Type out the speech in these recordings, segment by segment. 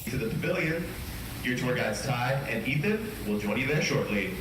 To the pavilion. Your tour guides Ty and Ethan will join you there shortly.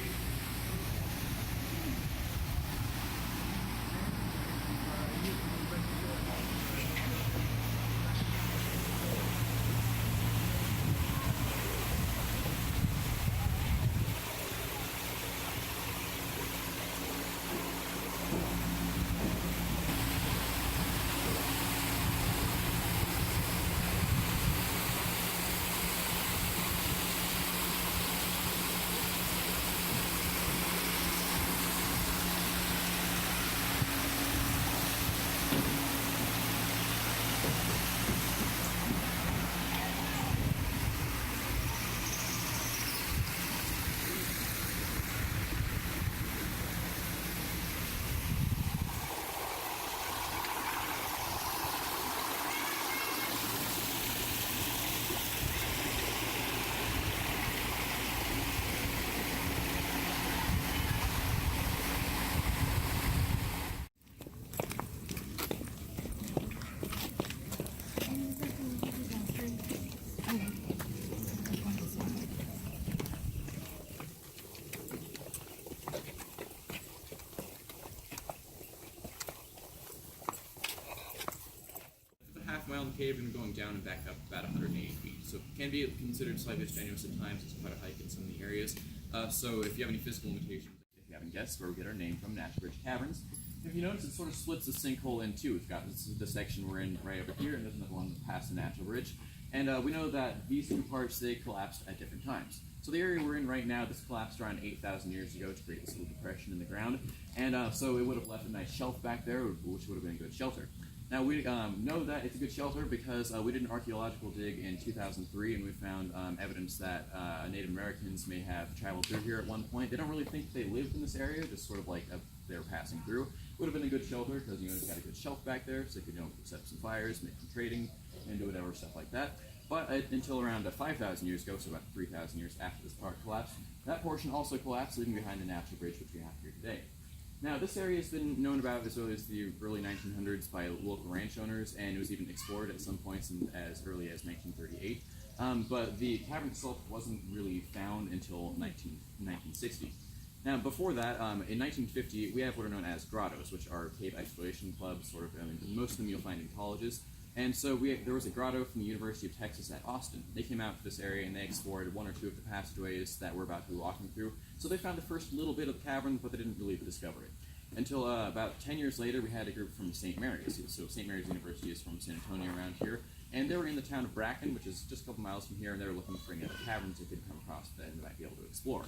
Half-mile in the cave and going down and back up about 180 feet. So it can be considered slightly strenuous at times. It's quite a hike in some of the areas. So if you have any physical limitations, if you haven't guessed, where we get our name from, Natural Bridge Caverns. If you notice, it sort of splits the sinkhole in two. We've got this section we're in right over here, and there's another one past the Natural Bridge. And we know that these two parts, they collapsed at different times. So the area we're in right now, this collapsed around 8,000 years ago to create this little depression in the ground. And so it would have left a nice shelf back there, which would have been a good shelter. Now, we know that it's a good shelter because we did an archaeological dig in 2003, and we found evidence that Native Americans may have traveled through here at one point. They don't really think they lived in this area, just sort of like they were passing through. Would have been a good shelter because, you know, it's got a good shelf back there, so they could, you know, set up some fires, make some trading, and do whatever stuff like that. But until around 5,000 years ago, so about 3,000 years after this part collapsed, that portion also collapsed, leaving behind the Natural Bridge, which we have here today. Now, this area has been known about as early as the early 1900s by local ranch owners, and it was even explored at some points as early as 1938. But the cavern itself wasn't really found until 1960. Now, before that, in 1950, we have what are known as grottos, which are cave exploration clubs, sort of, I mean, most of them you'll find in colleges. And so there was a grotto from the University of Texas at Austin. They came out to this area and they explored one or two of the passageways that we're about to be walking through. So they found the first little bit of the cavern, but they didn't really discover it. Until about 10 years later, we had a group from St. Mary's. So St. Mary's University is from San Antonio around here. And they were in the town of Bracken, which is just a couple miles from here, and they were looking for any other caverns they could come across that they might be able to explore.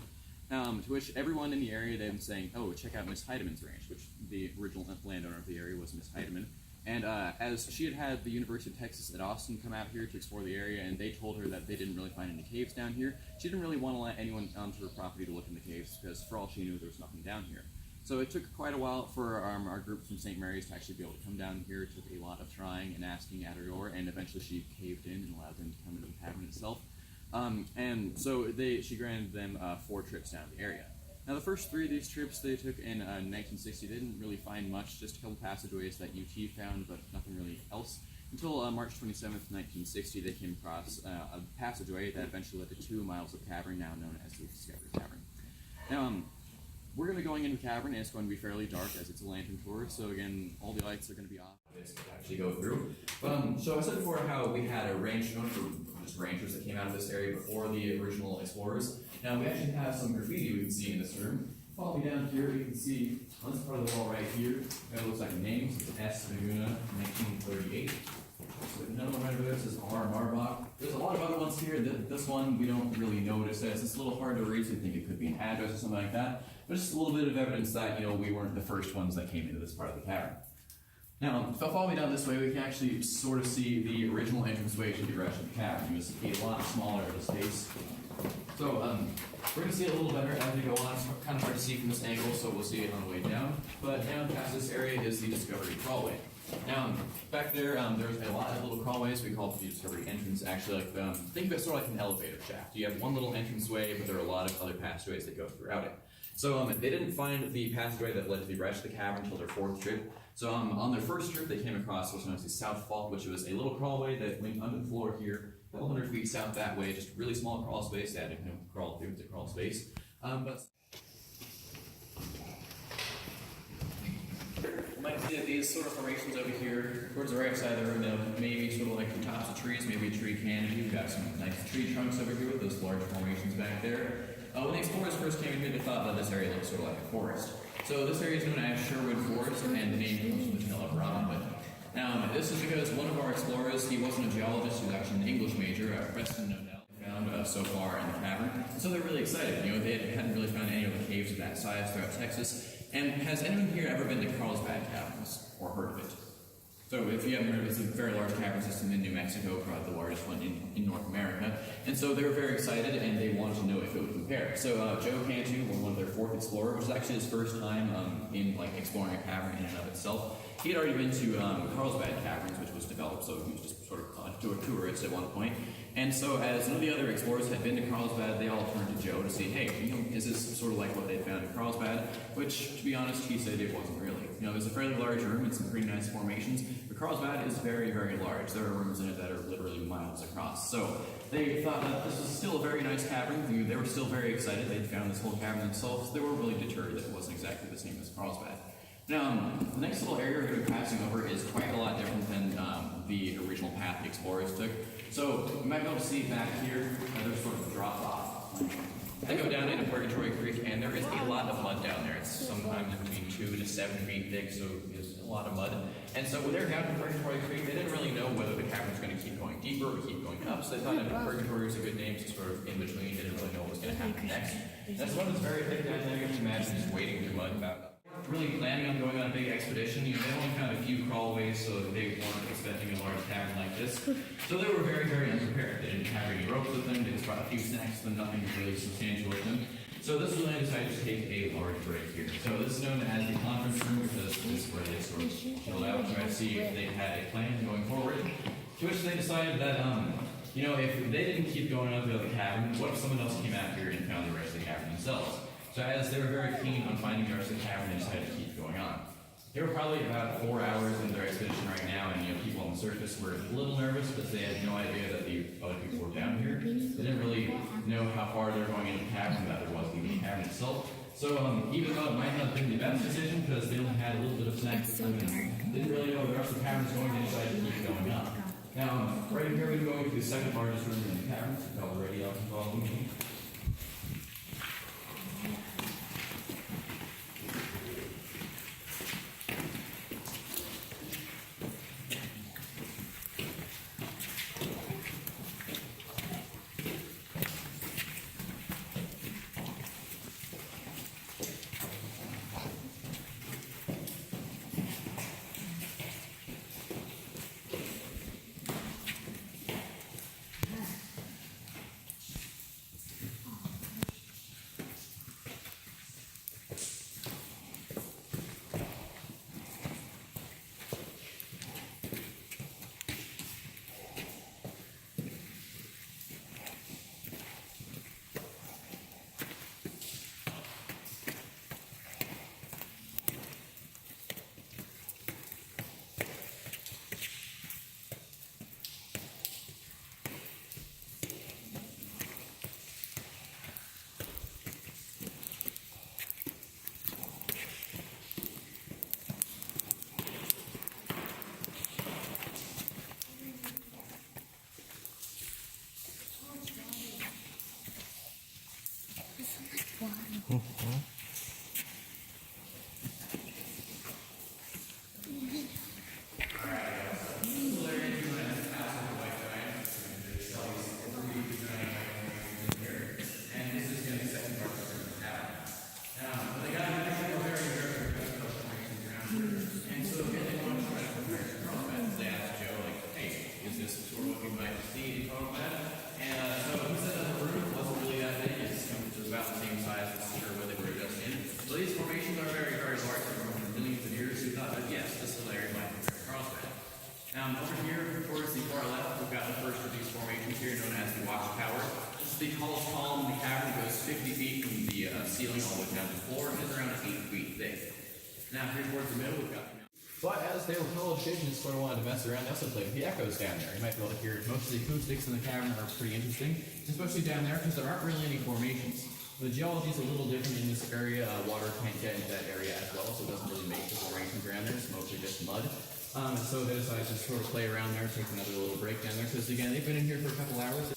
To which everyone in the area, they've been saying, oh, check out Miss Heideman's ranch, which the original landowner of the area was Miss Heideman. And as she had the University of Texas at Austin come out here to explore the area, and they told her that they didn't really find any caves down here, she didn't really want to let anyone onto her property to look in the caves, because for all she knew, there was nothing down here. So it took quite a while for our group from St. Mary's to actually be able to come down here. It took a lot of trying and asking at her door, and eventually she caved in and allowed them to come into the cavern itself. And so she granted them 4 trips down the area. Now, the first 3 of these trips they took in 1960, they didn't really find much, just a couple passageways that UT found, but nothing really else. Until March 27th, 1960, they came across a passageway that eventually led to 2 miles of cavern, now known as the Discovery Cavern. Now, we're going to be going into the cavern, and it's going to be fairly dark as it's a lantern tour, so again, all the lights are going to be off. This to actually go through. So I said before how we had a range known for just rangers that came out of this area before the original explorers. Now we actually have some graffiti we can see in this room. Follow me down here, you can see on this part of the wall right here, it looks like a name, so it's S. Laguna, 1938. So another one right over there says R. Marbach. There's a lot of other ones here. This one we don't really know what it says. It's a little hard to read, so you think it could be an address or something like that. But just a little bit of evidence that, you know, we weren't the first ones that came into this part of the cavern. Now, if I follow me down this way, we can actually sort of see the original entranceway to the rest of the cavern. It was a lot smaller of a space. So we're going to see it a little better as we go on. It's kind of hard to see from this angle, so we'll see it on the way down. But down past this area is the Discovery Crawlway. Now, back there, there's a lot of little crawlways. We call it the Discovery Entrance. Actually, like think of it sort of like an elevator shaft. You have one little entranceway, but there are a lot of other passageways that go throughout it. So they didn't find the passageway that led to the rest of the cavern until their 4th trip. So on their first trip, they came across what's known as the South Fault, which was a little crawlway that went under the floor here, couple hundred feet south that way, just really small crawl space. They had to crawl through the crawl space. But you might see that these sort of formations over here, towards the right side of the room, they'll maybe sort of like the tops of trees, maybe a tree canopy. We've got some nice tree trunks over here with those large formations back there. When the explorers first came in here, they thought that this area looked sort of like a forest. So this area is known as Sherwood Forest, and the name comes from the tale of Robin Hood. Now, this is because one of our explorers, he wasn't a geologist, he was actually an English major, Preston Nodell, found so far in the cavern. So they're really excited. You know, they hadn't really found any other caves of that size throughout Texas. And has anyone here ever been to Carlsbad Caverns or heard of it? So if you haven't heard of it, it's a very large cavern system in New Mexico, probably the largest one in North America. And so they were very excited and they wanted to know if it would compare. So Joe Cantu, one of their fourth explorer, which is actually his first time in exploring a cavern in and of itself. He had already been to Carlsbad Caverns, which was developed, so he was just sort of a tourist at one point. And so as none of the other explorers had been to Carlsbad, they all turned to Joe to see, hey, you know, is this sort of like what they found in Carlsbad? Which, to be honest, he said it wasn't really. You know, there's a fairly large room and some pretty nice formations, but Carlsbad is very, very large. There are rooms in it that are literally miles across. So they thought that this was still a very nice cavern. They were still very excited. They'd found this whole cavern themselves. They weren't really deterred that it wasn't exactly the same as Carlsbad. Now, the next little area we're going to be passing over is quite a lot different than the original path the explorers took. So you might be able to see back here, there's sort of a drop off. They go down into Purgatory Creek, and there is a lot of mud down there. It's sometimes between 2 to 7 feet thick, so there's a lot of mud. And so when they're down in Purgatory Creek, they didn't really know whether the cavern was going to keep going deeper or keep going up, so they thought that Purgatory was a good name, so sort of in between, they didn't really know what was going to happen next. And that's one that's very thick down there. You can imagine just wading through mud about really planning on going on a big expedition. You know, they only found a few crawlways, so they weren't expecting a large cavern like this. So they were very, very unprepared. They didn't have any ropes with them, they just brought a few snacks, but nothing really substantial with them. So this is when they decided to take a large break here. So this is known as the conference room because this is where they sort of chilled out and tried to see if they had a plan going forward. To which they decided that, you know, if they didn't keep going up to the cavern, what if someone else came out here and found the rest of the cavern themselves? So as they were very keen on finding the rest of the cavern, they decided to keep going on. They were probably about 4 hours into their expedition right now, and you know, people on the surface were a little nervous because they had no idea that the other people were down here. They didn't really know how far they were going into the cavern, that there was even the cavern itself. So even though it might not have been the best decision because they only had a little bit of snacks, they didn't really know where the rest of the cavern was going, they decided to keep going up. Now, right here we're going to the second largest room in the cavern, it's called the radial involved. Over here, towards the far left, we've got the first of these formations here, known as the Watchtower. This is the tallest column in the cavern. It goes 50 feet from the ceiling all the way down to the floor, and is around 8 feet thick. Now, here towards the middle, we've got But as they were college kids and sort of wanted to mess around, they also played with the echoes down there. You might be able to hear most of the acoustics in the cavern are pretty interesting, especially down there because there aren't really any formations. The geology is a little different in this area. Water can't get into that area as well, so it doesn't really make the formations around there. It's mostly just mud. And so they decided to sort of play around there, take another little break down there, because again, they've been in here for a couple hours.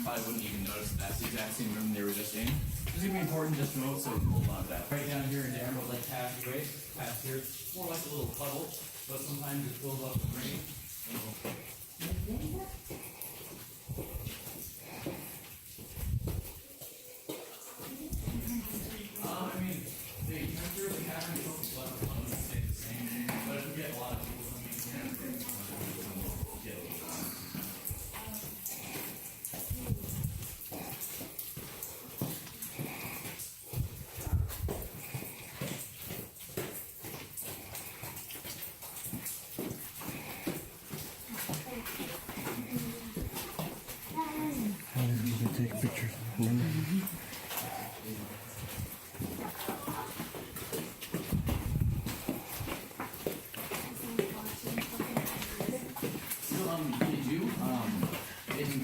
Probably wouldn't even notice that's the exact same room they were just in. It's going to be important just to note, so hold on to that. Right down here in the Emerald Lake passageway, past here, it's more like a little puddle, but sometimes it fills up with rain. I mean, the temperature of the cavern is always left alone and stay the same, but if we get a lot of people coming in here, get a little take pictures. In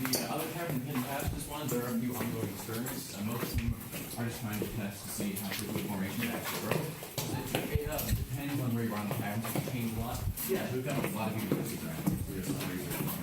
the other cavern hidden past this one, there are a few ongoing experiments. Most of them are just trying to test to see how quickly formation actually grow. It depends on where you are on the cavern, so it changes a lot. Yeah, we've got a lot of universities around. There's some research going on.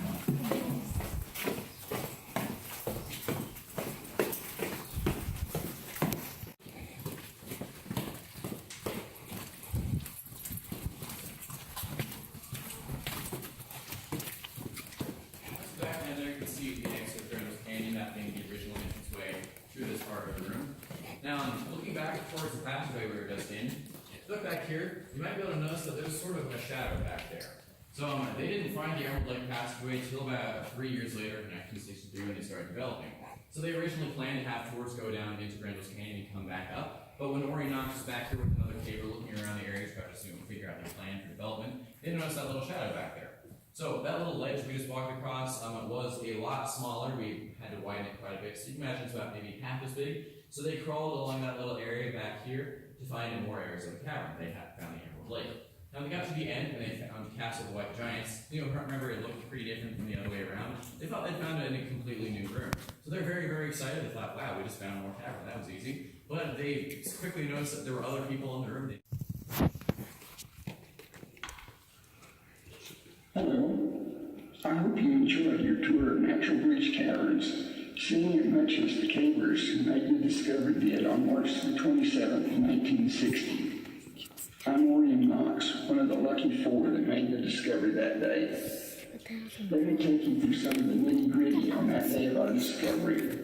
Now, looking back towards the passageway we were just in, look back here, you might be able to notice that there's sort of a shadow back there. So they didn't find the Emerald Lake passageway until about 3 years later in 1963 when they started developing. So they originally planned to have tours go down into Granville's Canyon and come back up. But when Ori knocked us back here with another caver looking around the area to try to figure out their plan for development, they noticed that little shadow back there. So that little ledge we just walked across was a lot smaller. We had to widen it quite a bit. So you can imagine it's about maybe half as big. So they crawled along that little area back here to find more areas of the cavern. They had found the Emerald Lake. Now when they got to the end and they found the Castle of the White Giants, remember it looked pretty different from the other way around. They thought they'd found it in a completely new room. So they're very, very excited. They thought, wow, we just found more cavern. That was easy. But they quickly noticed that there were other people in the room. Hello. I hope you enjoyed your tour of Natural Bridge Caverns, seeing as much as the cavers who made the discovery did on March 27, 1960. I'm William Knox, one of the lucky 4 that made the discovery that day. Let me take you through some of the nitty-gritty on that day of our discovery.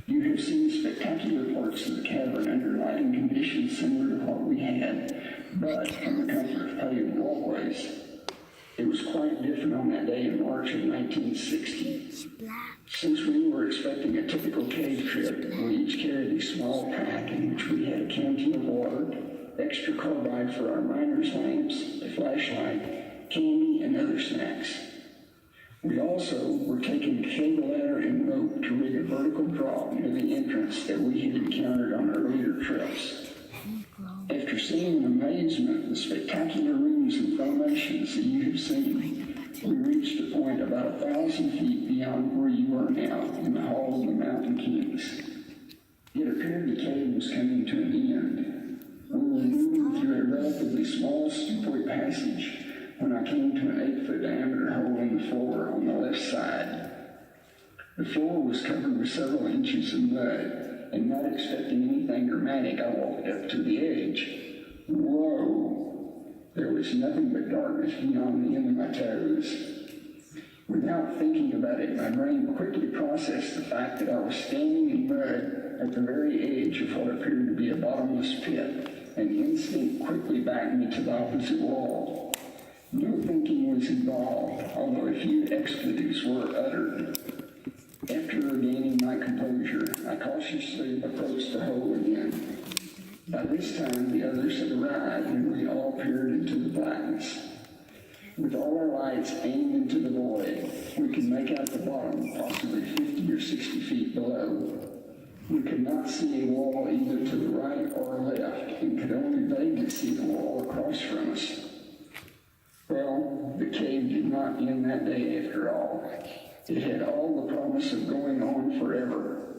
You have seen spectacular parts of the cavern under lighting conditions similar to what we had, but from the comfort of paved walkways. It was quite different on that day in March of 1960. Since we were expecting a typical cave trip, we each carried a small pack in which we had a canteen of water, extra carbide for our miner's lamps, a flashlight, candy, and other snacks. We also were taking a cable ladder and rope to rig a vertical drop near the entrance that we had encountered on earlier trips. After seeing in amazement the spectacular rooms and formations that you have seen, we reached a point about 1,000 feet beyond where you are now in the Hall of the Mountain Kings. It appeared the cave was coming to an end. We were moving through a relatively small slippery passage when I came to an 8-foot diameter hole in the floor on the left side. The floor was covered with several inches of mud, and not expecting anything dramatic, I walked up to the edge. Whoa! There was nothing but darkness beyond the end of my toes. Without thinking about it, my brain quickly processed the fact that I was standing in mud at the very edge of what appeared to be a bottomless pit, and instinct quickly backed me to the opposite wall. No thinking was involved, although a few expletives were uttered. After regaining my composure, I cautiously approached the hole again. By this time, the others had arrived, and we all peered into the blackness. With all our lights aimed into the void, we could make out the bottom, possibly 50 or 60 feet below. We could not see a wall either to the right or left, and could only vaguely see the wall across from us. Well, the cave did not end that day after all. It had all the promise of going on forever.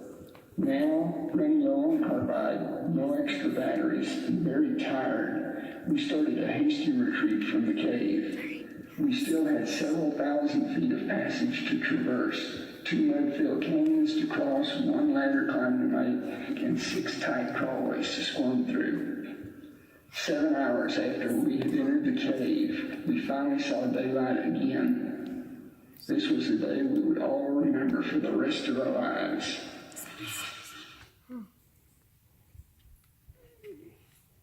Now, running low on carbide, no extra batteries, and very tired, we started a hasty retreat from the cave. We still had several thousand feet of passage to traverse, 2 mud-filled canyons to cross, 1 ladder climb to make, and 6 tight crawlways to squirm through. 7 hours after we had entered the cave, we finally saw daylight again. This was a day we would all remember for the rest of our lives.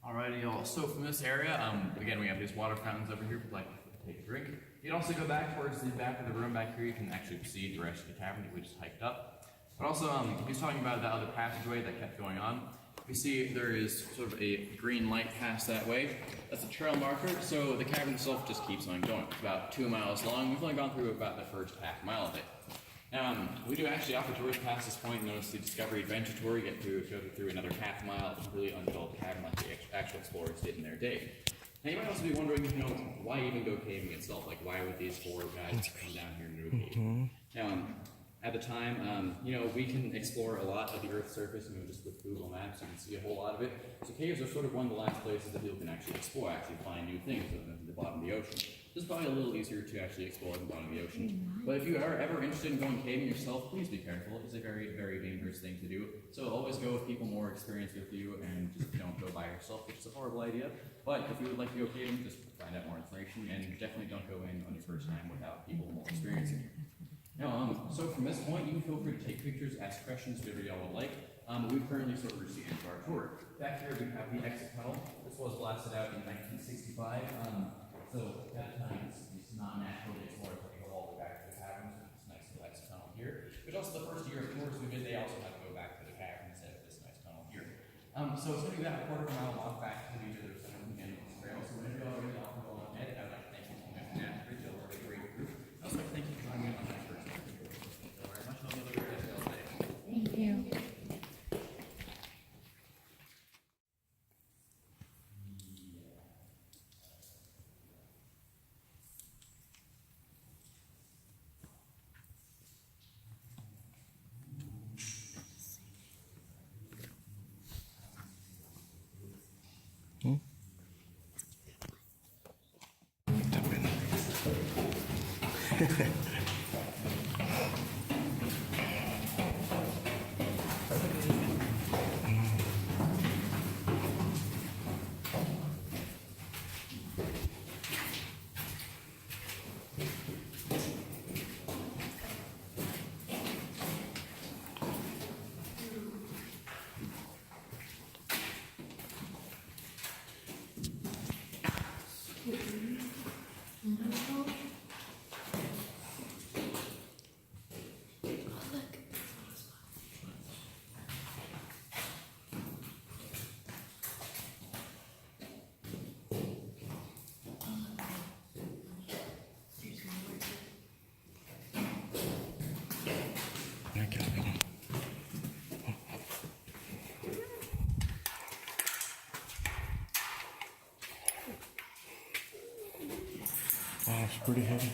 Alrighty, y'all. So from this area, again, we have these water fountains over here. Like, take a drink. You can also go back towards the back of the room back here. You can actually see the rest of the cavern that we just hiked up. But also, he's talking about that other passageway that kept going on. You see there is sort of a green light past that way. That's a trail marker, so the cavern itself just keeps on going. It's about 2 miles long. We've only gone through about the first half mile of it. We do actually offer tours past this point. Notice the Discovery Adventure Tour. You get to go through another half mile of really undeveloped cavern like the actual explorers did in their day. Now you might also be wondering, why even go caving itself? Like, why would these 4 guys come down here and do a cave? Now, at the time, we can explore a lot of the Earth's surface, just with Google Maps, you can see a whole lot of it. So caves are sort of one of the last places that people can actually explore, actually find new things other than the bottom of the ocean. It's probably a little easier to actually explore the bottom of the ocean. But if you are ever interested in going caving yourself, please be careful. It's a very, very dangerous thing to do. So always go with people more experienced with you, and just don't go by yourself, which is a horrible idea. But if you would like to go caving, just find out more information, and definitely don't go in on your first time without people more experienced in you. Now, so from this point, you can feel free to take pictures, ask questions, whatever y'all would like. We've currently sort of received into our tour. Back here, we have the exit tunnel. This was blasted out in 1965. So at the time, it's not natural to explore to go all the way back to the caverns. It's nice little exit tunnel here. But also the first year of tours we did, they also had to go back to the caverns instead of this nice tunnel here. So it's going to be about a quarter of a mile walk back to the other side again. So whenever y'all are ready, I'll go on ahead. I'd like to thank you for coming out to y'all are a great group. I'd also like to thank you for joining me on that first time. Thank you very much. I'll be able to rest y'all day. Thank you. Wow, it's pretty heavy.